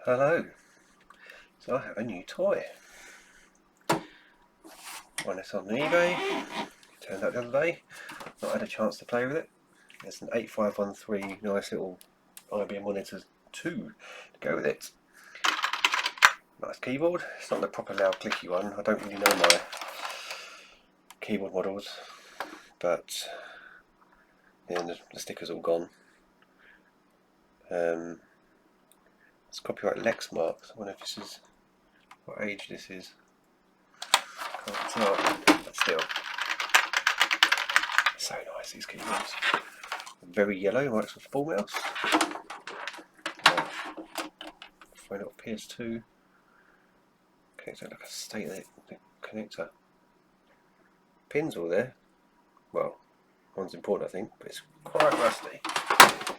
Hello. So I have a new toy. Won this on eBay. Turned out the other day. Not had a chance to play with it. It's an 8513 nice little IBM monitor 2 to go with it. Nice keyboard. It's not the proper loud clicky one. I don't really know my keyboard models, but yeah, the sticker's all gone. It's copyright Lexmark. So I wonder if this is what age this is. Can't tell, but still. So nice, these keyboards. Very yellow, Microsoft full mouse. Phone little PS2. Connector like a static connector. Pins all there. Well, one's important I think, but it's quite rusty.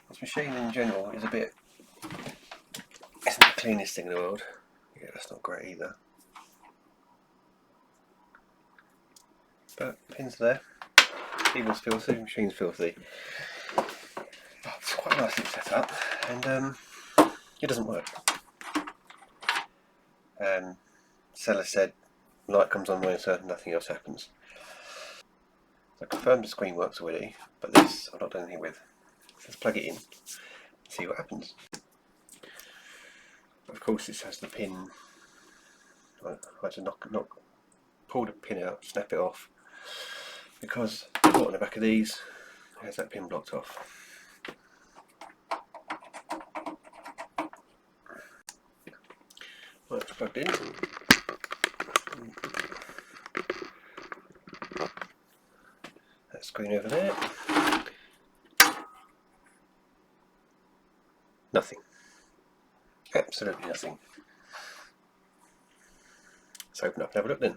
This machine in general is a bit, isn't the cleanest thing in the world. Yeah, that's not great either. But pins there. Keyboard's filthy, machine's filthy. But it's quite nicely set up, and it doesn't work. Seller said light comes on when insert, nothing else happens. So I confirmed the screen works already, but this I've not done anything with. So let's plug it in, see what happens. Of course, this has the pin. I had to pull the pin out, snap it off, because the port on the back of these has that pin blocked off. Right, it's plugged in. That screen over there. Nothing. Absolutely nothing. Let's open up and have a look then.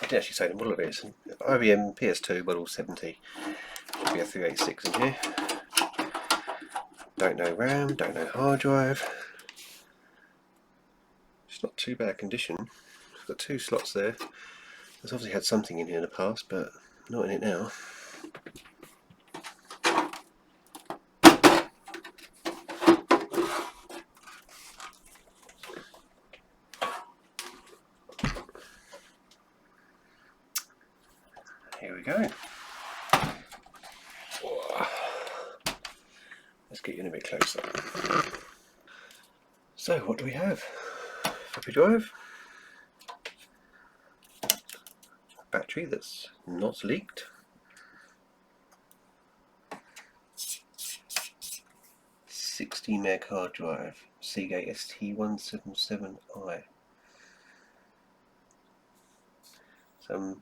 I did actually say the model of it. It's an IBM PS2 model 70. Should be a 386 in here. Don't know RAM, don't know hard drive. It's not too bad condition. It's got two slots there. It's obviously had something in here in the past, but not in it now. Here we go. Let's get you in a bit closer. So what do we have? Floppy drive. Battery that's not leaked. 60 meg hard drive. Seagate ST177i. Some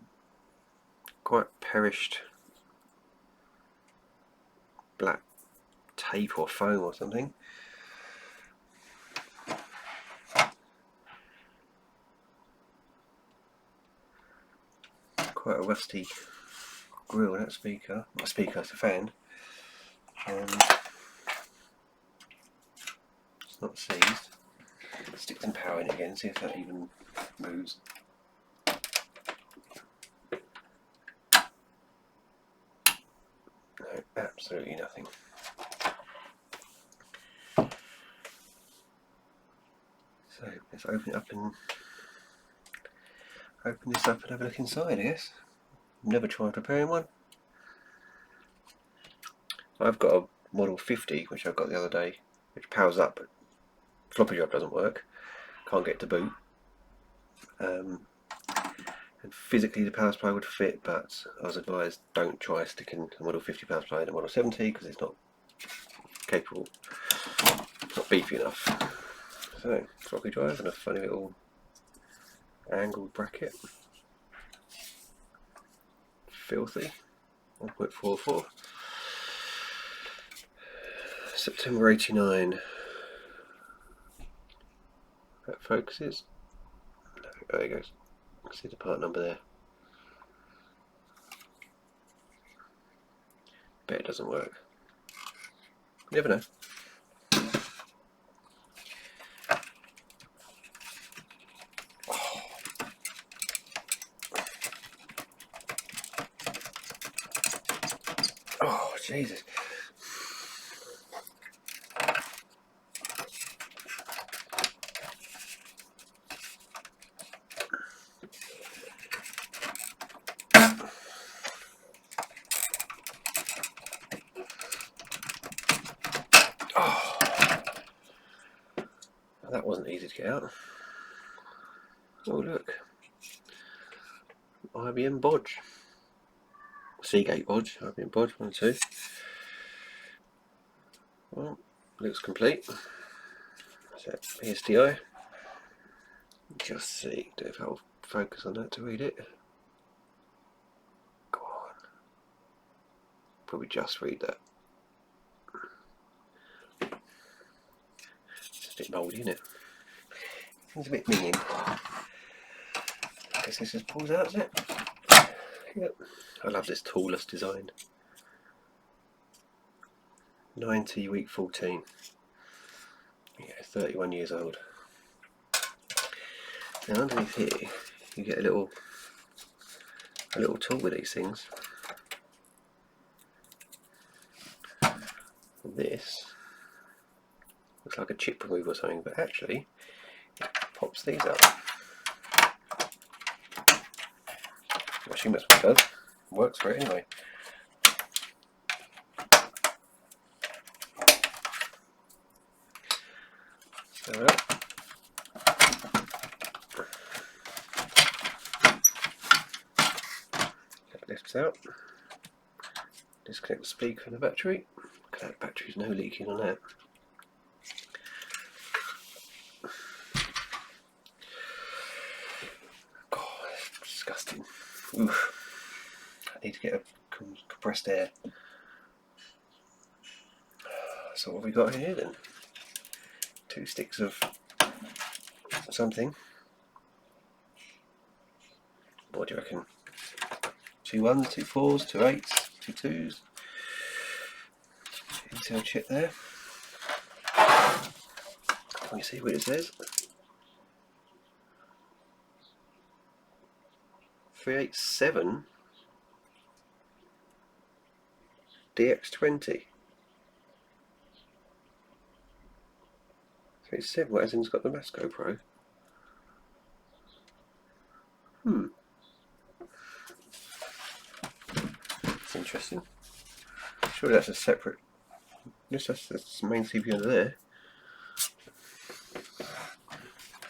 quite perished black tape or foam or something. Quite a rusty grill, that speaker. Not a speaker, it's a fan. It's not seized. Stick some power in it again, see if that even moves. No, absolutely nothing. So let's open it up and have a look inside, I guess. Never tried repairing one. I've got a Model 50 which I got the other day, which powers up, but floppy drive doesn't work. Can't get to boot. And physically the power supply would fit, but I was advised don't try sticking a Model 50 power supply in a Model 70 because it's not capable, it's not beefy enough. So, floppy drive and a funny little angled bracket. Filthy. 1.44. September 89. That focuses. No, oh, there it goes. See the part number there. Bet it doesn't work. You never know. Jesus. Oh, that wasn't easy to get out. Oh look, IBM bodge, Seagate bodge, IBM bodge, 1 and 2. Well, looks complete. So PSDI. Just see if I'll focus on that to read it. Go on. Probably just read that. It's a bit mouldy, isn't it? It's a bit minging. I guess this just pulls out, isn't it? Yep. I love this toolless design. 90 week 14. Yeah, 31 years old. Now underneath here you get a little tool with these things. And this looks like a chip remover or something, but actually it pops these up. I assume that's what it does. It works for it anyway. So that lifts out. Disconnect the speaker and the battery. Look at that, battery's no leaking on that. God, that's disgusting. Oof. I need to get a compressed air. So what have we got here then? 2 sticks of something. What do you reckon? 2 1s, 2 4s, 2 8s, 2 2s. Intel chip there. Can you see what it says? 387 DX20. 387, what, as in it's got the Masco Pro? That's interesting. Surely that's a separate. Yes, that's the main CPU under there.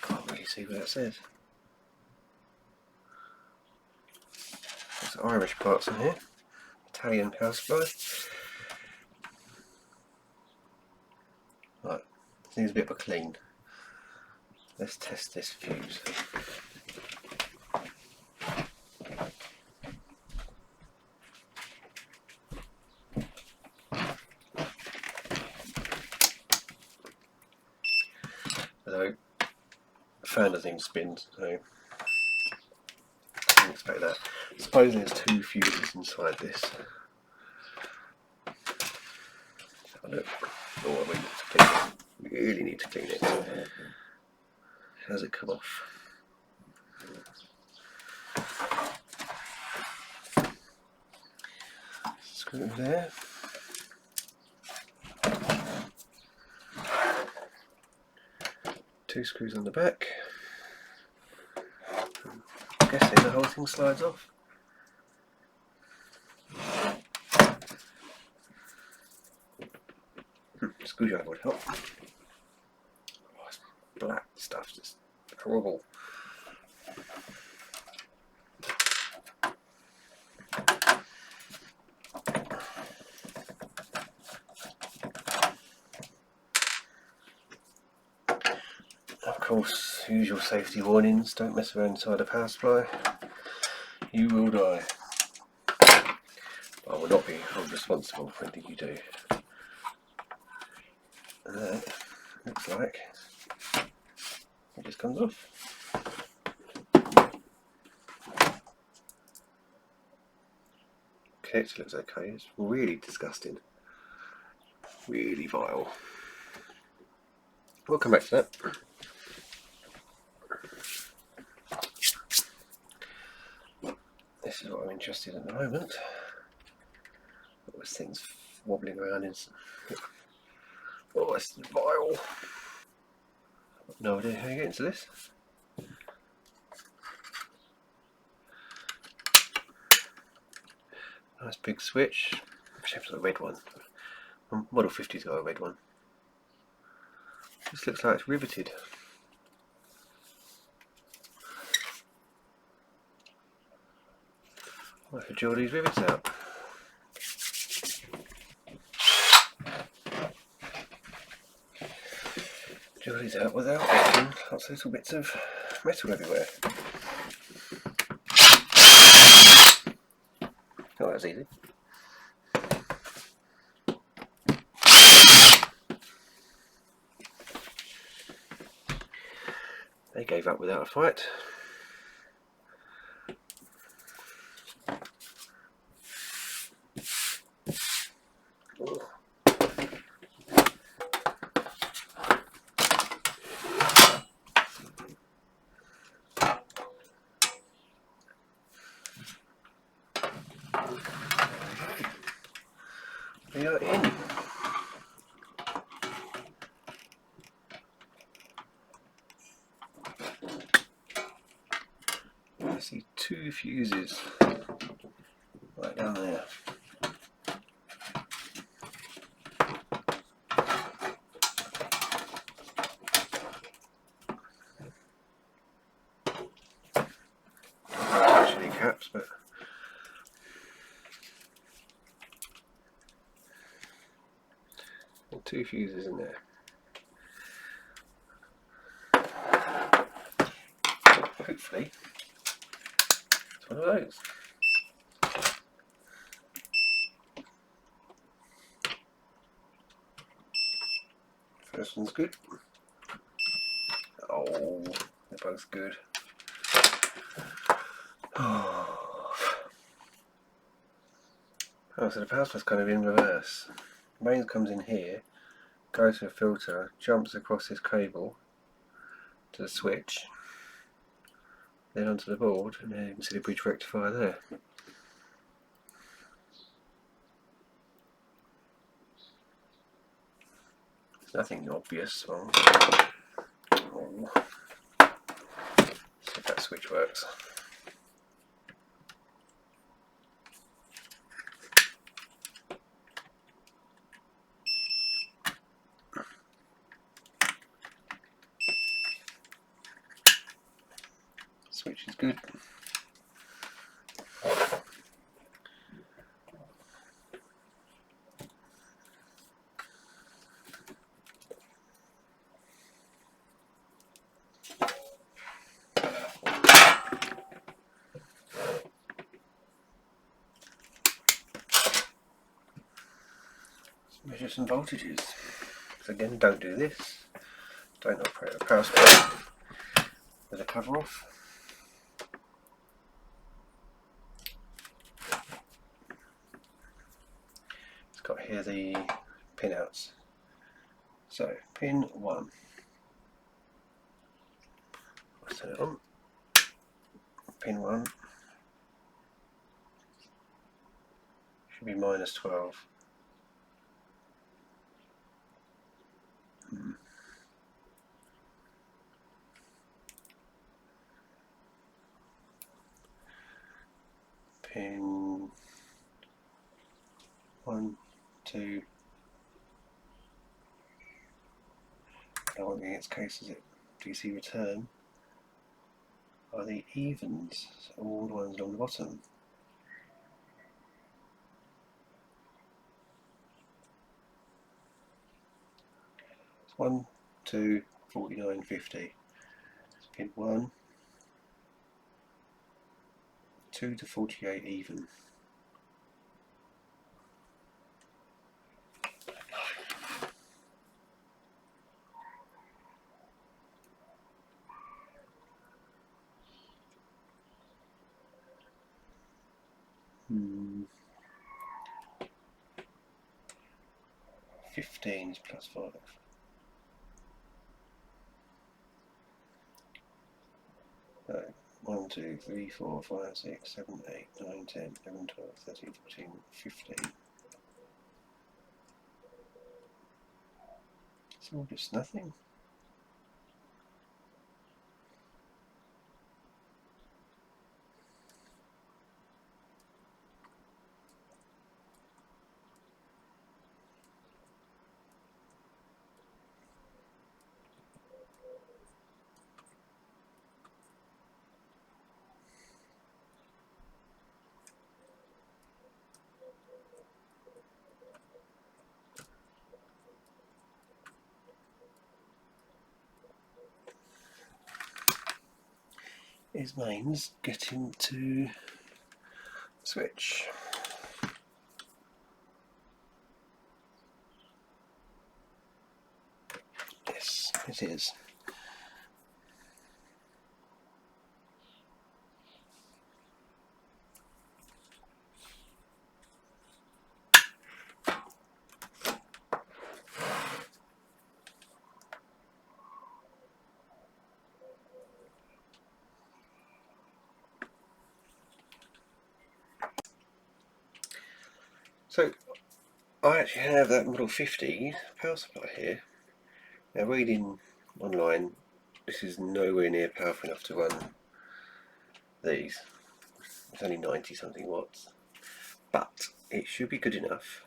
Can't really see what that says. There's Irish parts in here. Italian power supply. Right, this needs a bit of a clean. Let's test this fuse. Although the fan doesn't even spin, so I didn't expect that. I suppose there's 2 fuses inside this. Let's have a look. Oh, we need to clean it. We really need to clean it. How's it come off? Screw it there. Two screws on the back. I'm guessing the whole thing slides off. Screwdriver would help. Oh, it's black stuff, just horrible. Of course, usual safety warnings, don't mess around inside a power supply, you will die. I will not be held responsible for anything you do. And that looks like it just comes off. Connector looks okay, it's really disgusting. Really vile. We'll come back to that. This is what I'm interested in at the moment. What this thing's wobbling around in. Oh, it's vile. No idea how you get into this. Nice big switch. Except for the red one. Model 50's got a red one. This looks like it's riveted. I could draw these rivets out. Draw these out without making lots of little bits of metal everywhere. Oh, that's easy. They gave up without a fight. We are in. I see 2 fuses right down there. Actually caps, but 2 fuses in there. Hopefully, it's one of those. First one's good. Oh, they're both good. Oh, so the power supply's kind of in reverse. Mains comes in here, goes to a filter, jumps across this cable to the switch, then onto the board, and then you can see the bridge rectifier there. There's nothing obvious wrong. Oh. See if that switch works. Switch is good. Measure some voltages. So again, don't do this. Don't operate a power supply with a cover off. It's got here the pin outs. So pin 1. Let's turn it on. Pin 1 should be -12. Pin 1, 2. I don't think its case is it. DC return are the evens, so all the ones along the bottom. It's 1, 2, 49, 50. Pin 1, 2 to 48 even. Hmm. 15 is +5. Right. 1, 2, 3, 4, 5, 6, 7, 8, 9, 10, 11, 12, 13, 14, 15. Or just nothing. His mains getting to switch. Yes, it is. So I actually have that Model 50 power supply here. Now reading online, this is nowhere near powerful enough to run these. It's only 90 something watts, but it should be good enough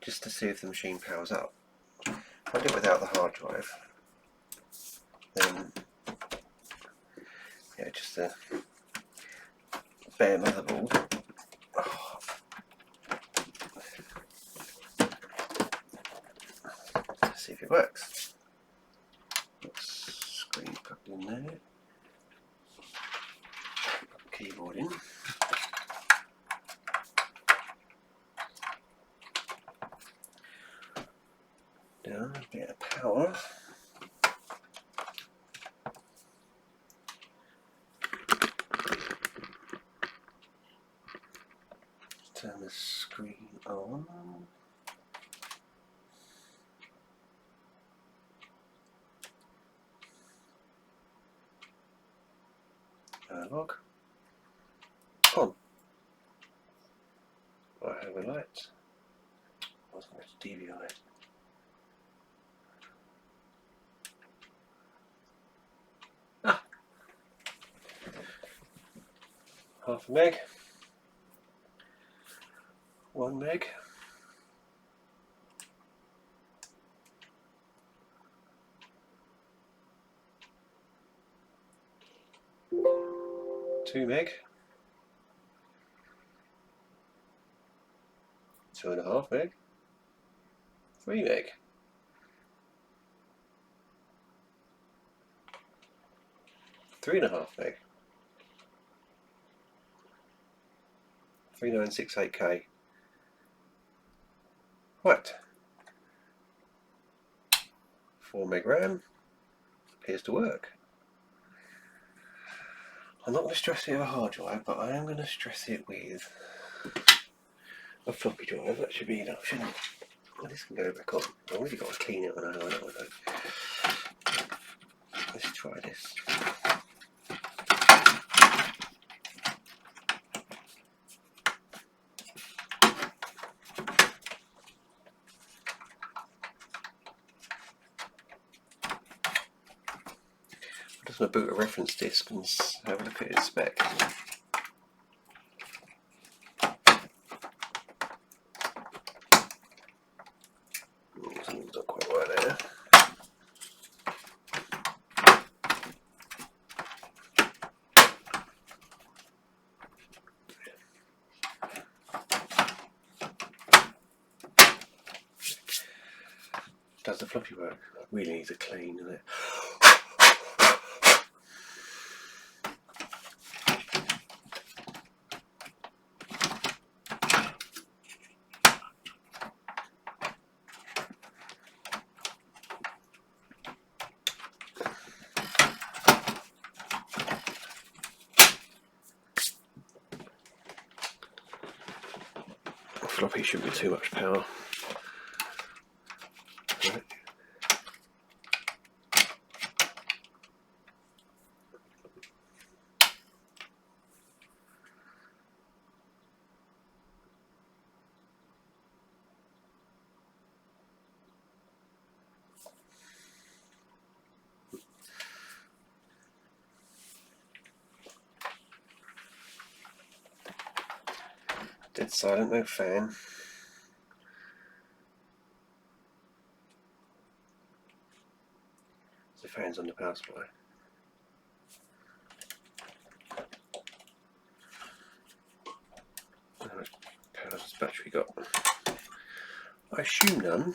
just to see if the machine powers up. If I do it without the hard drive, then yeah, just a bare motherboard. Let's see if it works. Screen plugged in there. Keyboard in. Down a bit of power. Turn the screen on. Analog. On. I have a light. Wasn't it DVI? Ah! Half a meg. 1 meg. 2 meg. 2.5 meg. 3 meg. 3.5 meg. 3968K. Right. 4 meg RAM. Appears to work. I'm not going to stress it with a hard drive, but I am going to stress it with a floppy drive. That should be enough, shouldn't it? Well, this can go back on. I've really got to clean it. I know. Let's try this. I'm just going to boot a reference disk and have a look at its spec. Something's not quite right there. Does the floppy work? It really needs a clean, doesn't it? Floppy shouldn't be too much power. Right. dead silent, no fan. The fan's on the power supply. How much power has this battery got? I assume none.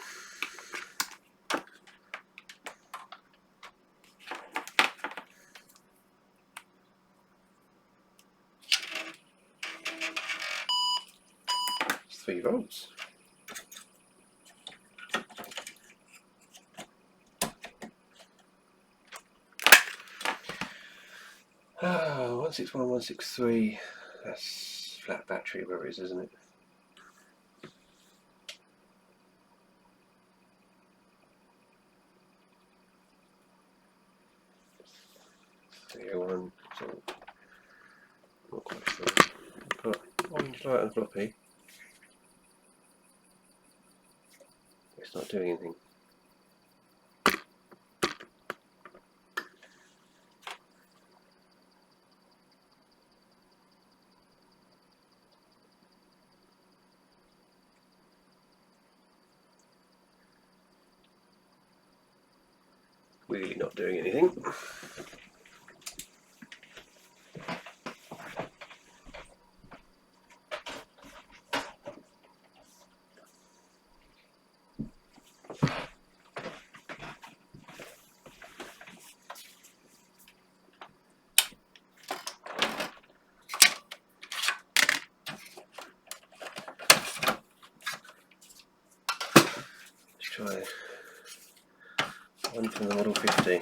It's 3 volts. Oh, 161163. That's flat battery, whatever it is, isn't it? One, so not quite sure. Got orange light and floppy. It's not doing anything. Really not doing anything. Let's try one from the Model 50.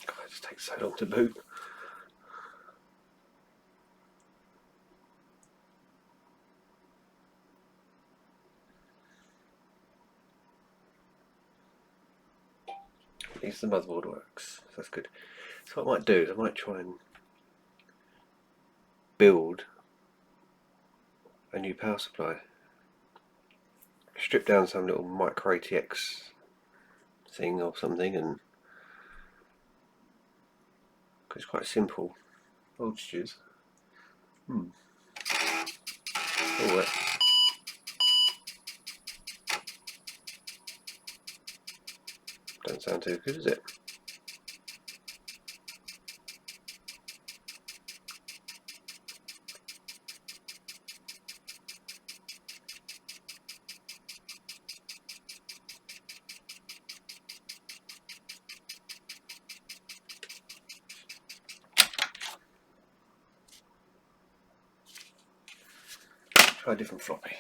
God, it just takes so long to boot. At least the motherboard works, so that's good. So what I might do is I might try and build a new power supply. Strip down some little micro ATX thing or something, and it's quite simple voltages. Oh, that don't sound too good, is it? Try a different floppy.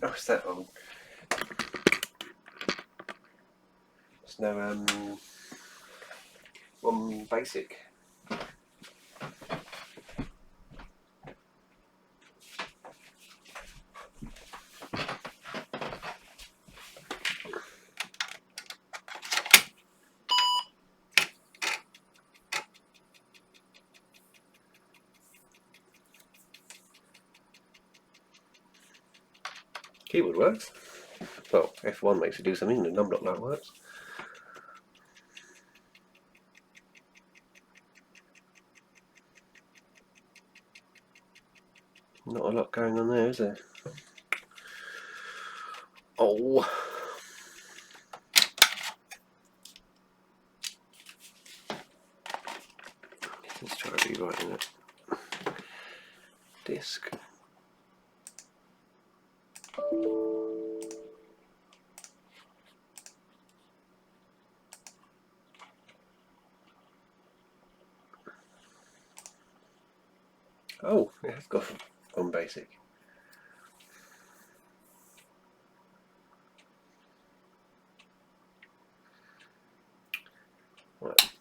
Oh, it's that one. There's no one basic. Keyboard works. Well, F1 makes it do something, the num block light works. Not a lot going on there, is there? Oh! Let's try rewriting it. Disk. Oh, it has got one basic. Right.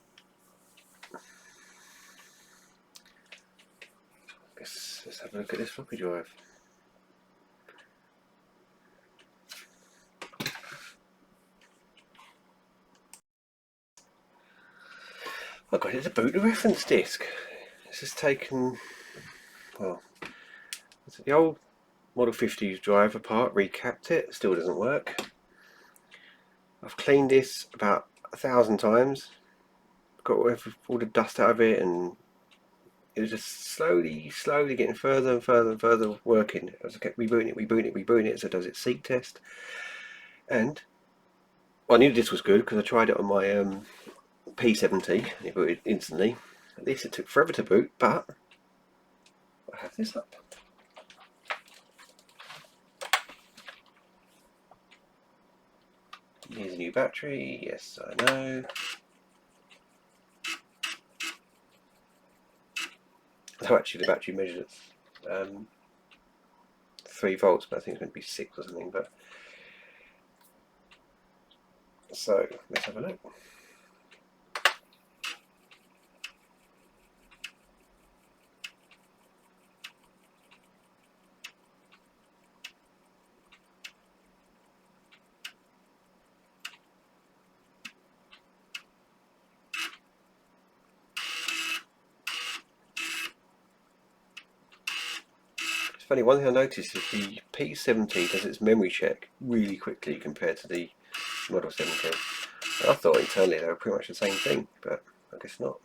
Let's have a look at this floppy drive. I got it to boot the reference disk. This has taken, well, the old Model 50's drive apart, recapped it, still doesn't work. I've cleaned this about 1,000 times, got all the dust out of it, and it was just slowly getting further and further working. As I kept rebooting it, so it does its seek test. And well, I knew this was good because I tried it on my P70 and it booted instantly. At least it took forever to boot, but I have this up. Here's a new battery, yes I know. So actually the battery measures 3 volts, but I think it's going to be 6 or something. But so let's have a look. It's funny, one thing I noticed is the P70 does its memory check really quickly compared to the Model 70. I thought internally they were pretty much the same thing, but I guess not.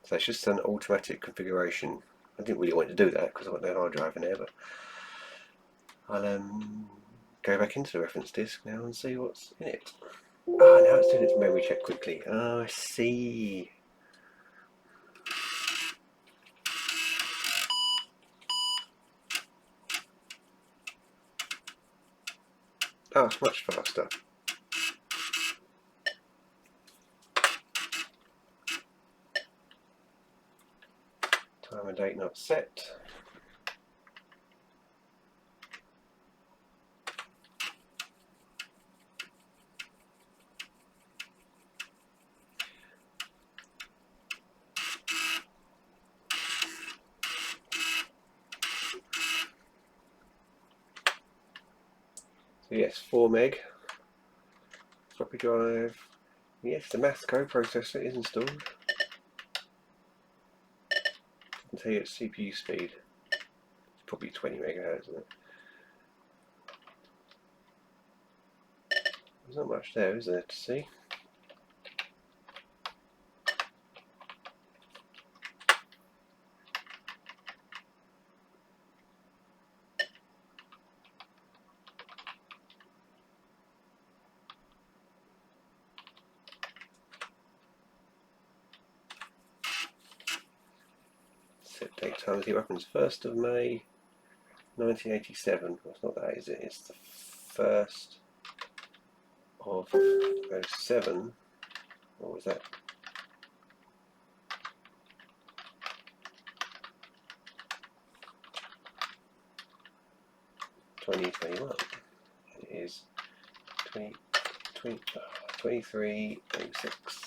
So it's just an automatic configuration. I didn't really want to do that because I've got no hard drive in there, but I'll go back into the reference disk now and see what's in it. Ah, now it's doing its memory check quickly. Oh, I see. Oh, it's much faster. Time and date not set. So yes, 4 meg floppy drive. Yes, the math processor is installed. I can tell you its CPU speed. It's probably 20 megahertz, isn't it? There's not much there, is there, to see? Set date time as it happens 1st of May 1987. Well, it's not that, is it? It's the 1st of 07. What was that? (2021). It is 2306.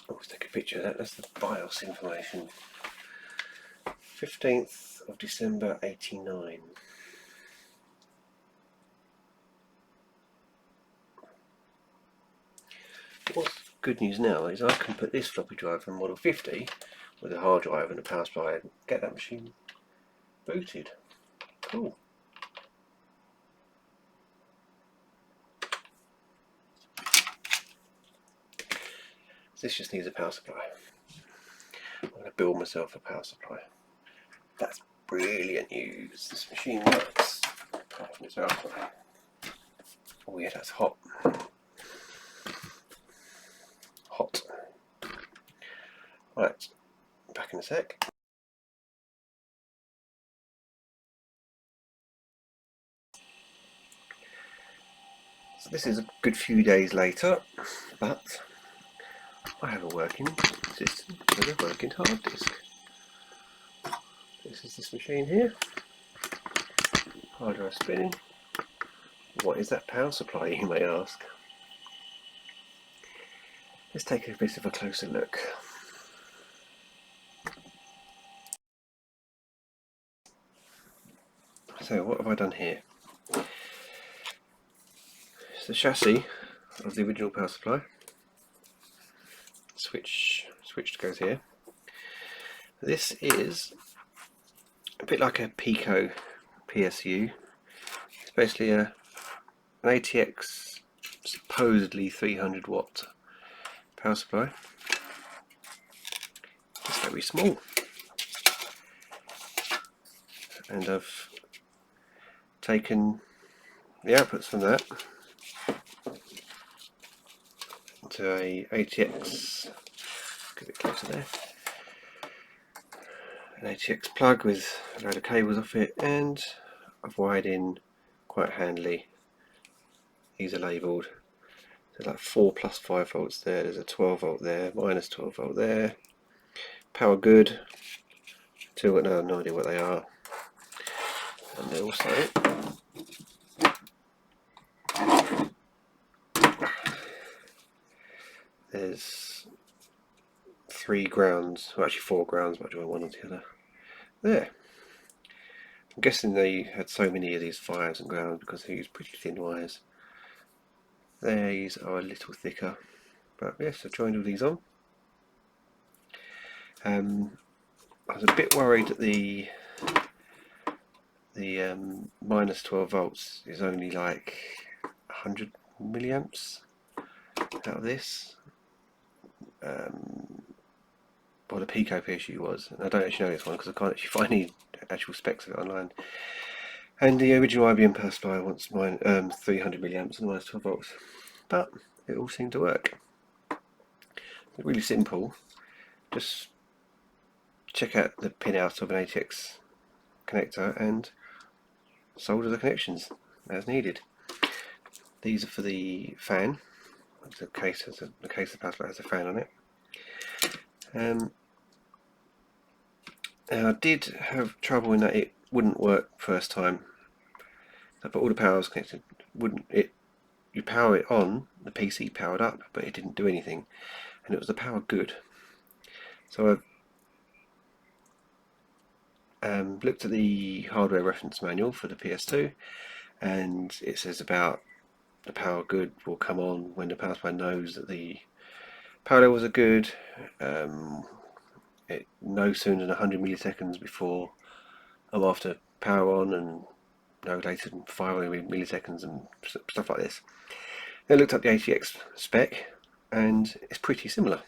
Let's take a picture of that. That's the BIOS information. 15th of December 89. What's good news now is I can put this floppy drive from Model 50 with a hard drive and a power supply and get that machine booted. Cool. This just needs a power supply. I'm going to build myself a power supply. That's brilliant news. This machine works. Apart from its output. Oh yeah, that's hot. Hot. Right, back in a sec. So this is a good few days later, but I have a working system with a working hard disk. This is this machine here. Hard drive spinning. What is that power supply, you may ask? Let's take a bit of a closer look. So what have I done here? It's the chassis of the original power supply. Switch goes here. This is a bit like a Pico PSU. It's basically an ATX supposedly 300 watt power supply. It's very small, and I've taken the outputs from that to a ATX, get it closer there, an ATX plug with a load of cables off it, and I've wired in quite handily. These are labelled. There's like 4 plus 5 volts there, there's a 12 volt there, minus 12 volt there, power good, still got no idea what they are, and they're also there's 3 grounds, well actually 4 grounds, but I join one or the other. There. I'm guessing they had so many of these 5s and grounds because they use pretty thin wires. These are a little thicker, but yes, I joined all these on. I was a bit worried that the minus 12 volts is only like 100 milliamps out of this. Well, the Pico PSU was, and I don't actually know this one because I can't actually find any actual specs of it online. And the original IBM power supply wants 300 milliamps and minus 12 volts, but it all seemed to work. It's really simple. Just check out the pin out of an ATX connector and solder the connections as needed. These are for the fan. The case of the power supply has a fan on it. Now I did have trouble in that it wouldn't work first time. I put all the power was connected. You power it on, the PC powered up, but it didn't do anything, and it was the power good. So I looked at the hardware reference manual for the PS2, and it says about the power good will come on when the power supply knows that the power levels are good. No sooner than 100 milliseconds before I'm after power on, and no later than 500 milliseconds and stuff like this. I looked up the ATX spec and it's pretty similar.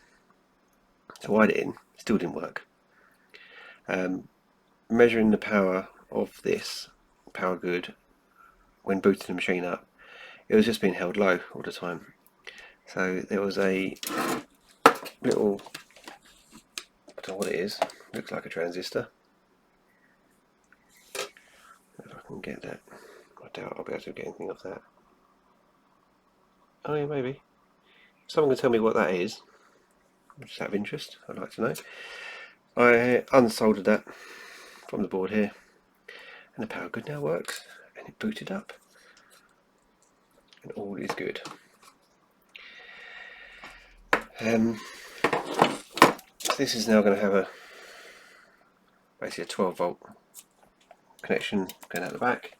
So I wired it in, still didn't work. Measuring the power of this power good when booting the machine up, it was just being held low all the time. So there was a little, I don't know what it is, looks like a transistor. If I can get that, I doubt I'll be able to get anything off that. Oh yeah, maybe. Someone can tell me what that is. Just out of interest, I'd like to know. I unsoldered that from the board here, and the power good now works, and it booted up, and all is good. So this is now going to have basically a 12 volt connection going out the back.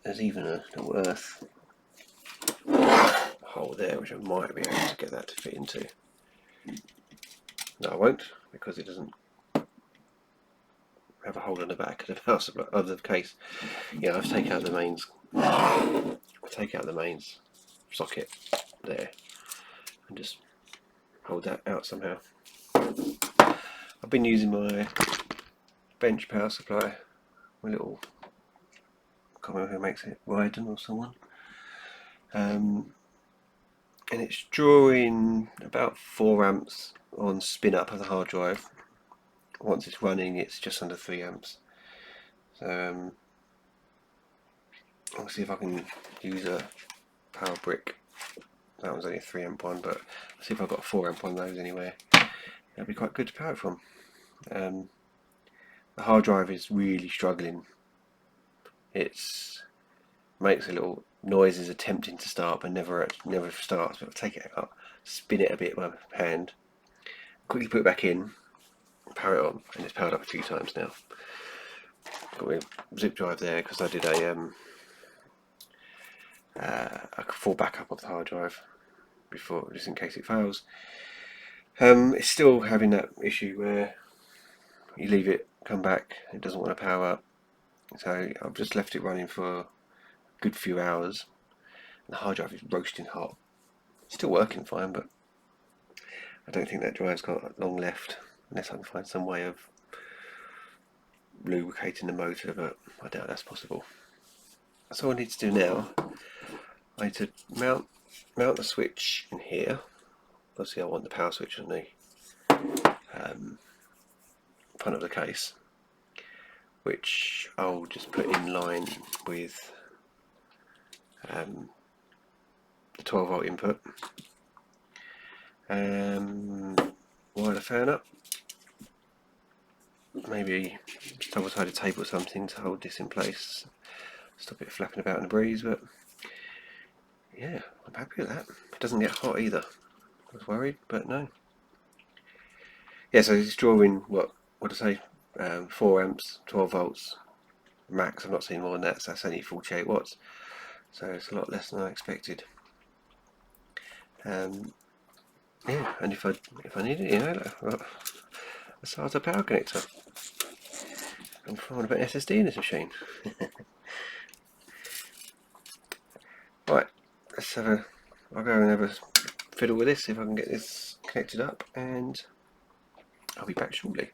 There's even a little earth hole there, which I might be able to get that to fit into. No, I won't, because it doesn't have a hole in the back of the power supply of the case. Yeah, I've taken out the mains. Take out the mains socket there and just hold that out somehow. I've been using my bench power supply, my little, I can't remember who makes it, Ryden or someone, and it's drawing about 4 amps on spin up of the hard drive. Once it's running, it's just under 3 amps. So I'll see if I can use a power brick. That one's only a 3 amp one, but I'll see if I've got a 4 amp one of those anywhere. That'd be quite good to power it from. The hard drive is really struggling. It makes a little noises attempting to start, but never starts. But I'll take it out. spin it a bit by hand, quickly put it back in, power it on, and it's powered up a few times now. Got my zip drive there because I did a full backup of the hard drive before, just in case it fails. It's still having that issue where you leave it, come back, it doesn't want to power up. So I've just left it running for a good few hours. The hard drive is roasting hot. It's still working fine, but I don't think that drive's got long left, unless I can find some way of lubricating the motor, but I doubt that's possible. So all I need to do now, I need to mount the switch in here. Obviously I want the power switch on the front of the case, which I'll just put in line with the 12 volt input. Wire the fan up, maybe double-sided tape or something to hold this in place, stop it flapping about in the breeze. But yeah, I'm happy with that. It doesn't get hot either. I was worried, but no. Yeah, so it's drawing what I say, 4 amps, 12 volts max. I've not seen more than that, so that's only 48 watts. So it's a lot less than I expected. Yeah, and if I need it, you know, a SATA power connector. I'm throwing a bit of SSD in this machine. Right, I'll go and have a fiddle with this, see if I can get this connected up, and I'll be back shortly.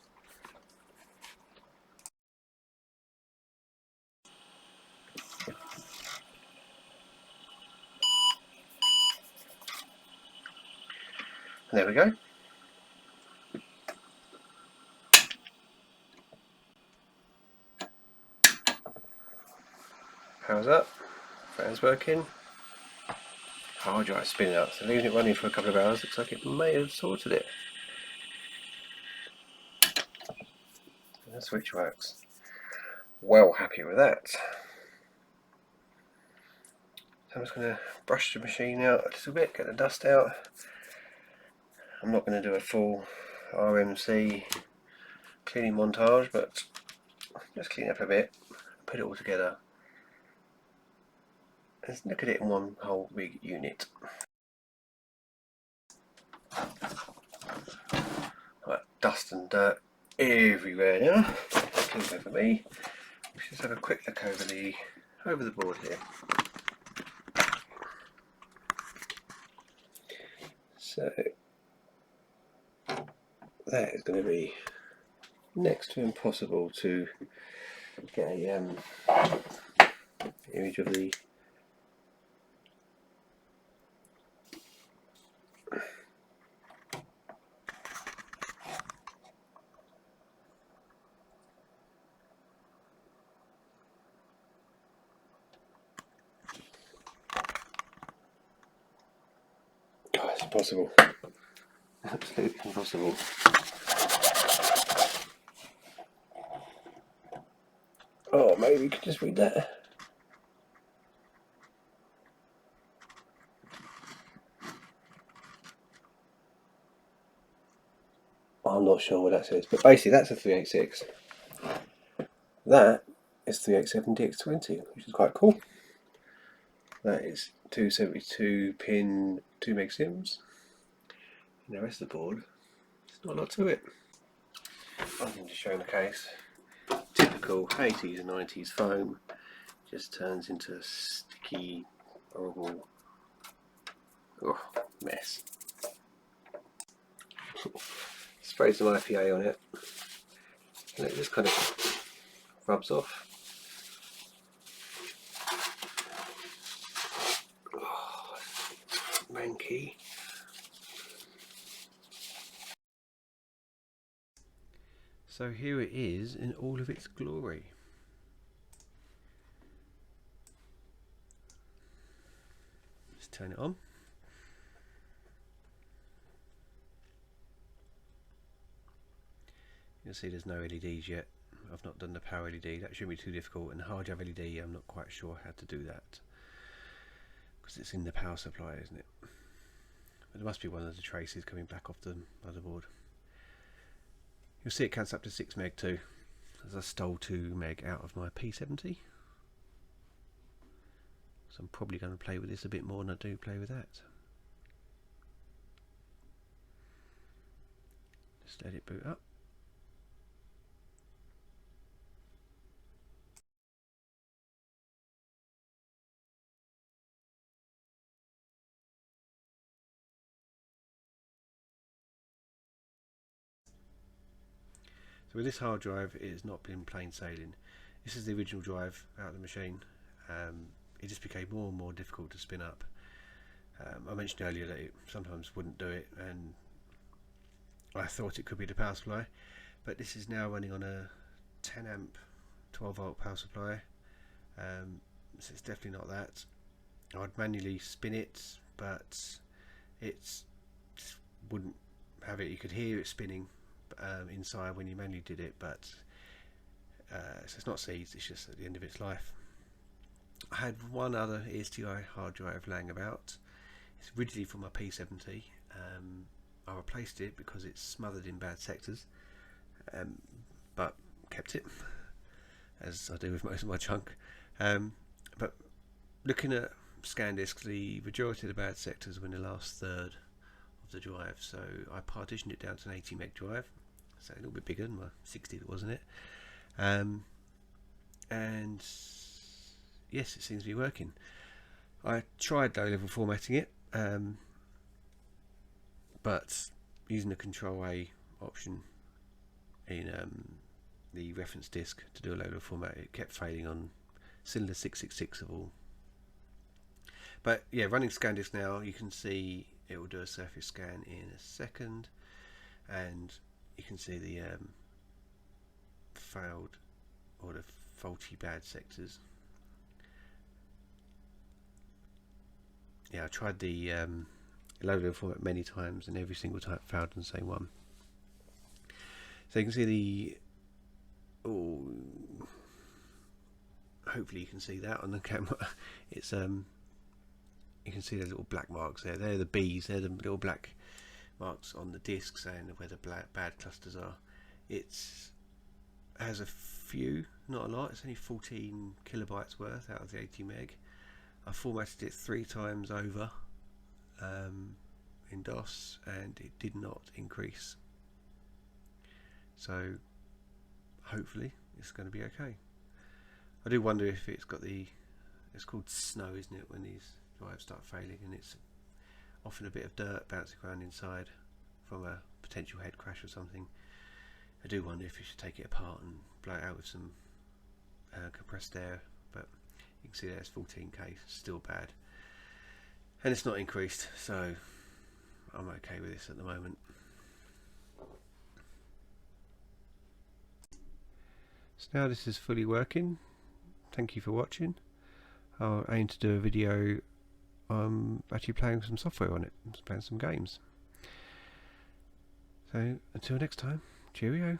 And there we go. Power's up, fan's working, hard drive spinning up, so leaving it running for a couple of hours looks like it may have sorted it. And the switch works. Well happy with that. So I'm just going to brush the machine out a little bit, get the dust out. I'm not going to do a full RMC cleaning montage, but just clean up a bit, put it all together. Let's look at it in one whole big unit. Right, dust and dirt everywhere now. Clean over me. Let's just have a quick look over the board here. So that is going to be next to impossible to get a image of the it's impossible. Absolutely impossible. Oh, maybe we could just read that. I'm not sure what that says, but basically that's a 386. That is 387 DX20, which is quite cool. That is 272 pin 2 meg sims. And the rest of the board, there's not a lot to it. I'm just showing the case. Typical 80s and 90s foam, just turns into a sticky, horrible mess. Spray some IPA on it, and it just kind of rubs off. Manky. So here it is in all of its glory. Let's turn it on. You'll see there's no LEDs yet. I've not done the power LED, that shouldn't be too difficult, and the hard drive LED, I'm not quite sure how to do that because it's in the power supply, isn't it? There must be one of the traces coming back off the motherboard. You'll see it counts up to 6 meg too, as I stole 2 meg out of my P70. So I'm probably going to play with this a bit more than I do play with that. Just let it boot up. So with this hard drive, it has not been plain sailing. This is the original drive out of the machine. It just became more and more difficult to spin up. I mentioned earlier that it sometimes wouldn't do it, and I thought it could be the power supply, but this is now running on a 10 amp 12 volt power supply, so it's definitely not that. I'd manually spin it, but it just wouldn't have it. You could hear it spinning inside when you manually did it, but so it's not seized, it's just at the end of its life. I had one other ESTI hard drive laying about. It's originally from my P70. I replaced it because it's smothered in bad sectors, but kept it, as I do with most of my junk. But looking at ScanDisk, the majority of the bad sectors were in the last third of the drive, so I partitioned it down to an 80 meg drive, so a little bit bigger than my 60 that wasn't it. And yes, it seems to be working. I tried low level formatting it, but using the Control A option in the reference disk to do a low level format, it kept failing on cylinder 666 of all. But yeah, running ScanDisk now, you can see it will do a surface scan in a second, and you can see the failed or the faulty bad sectors. Yeah, I tried the low level format many times, and every single time failed on the same one. So you can see the hopefully you can see that on the camera. It's you can see those little black marks there. They're the B's. They're the little black marks on the disk saying where the bad clusters are. It has a few, not a lot. It's only 14 kilobytes worth out of the 80 meg. I formatted it 3 times over in DOS, and it did not increase. So hopefully it's going to be okay. I do wonder if it's got it's called snow, isn't it, when these drives start failing, and it's often a bit of dirt bouncing around inside from a potential head crash or something. I do wonder if you should take it apart and blow it out with some compressed air, but you can see there's 14k, still bad, and it's not increased, so I'm okay with this at the moment. So now this is fully working. Thank you for watching. I'll aim to do a video actually playing some software on it, playing some games. So until next time, cheerio.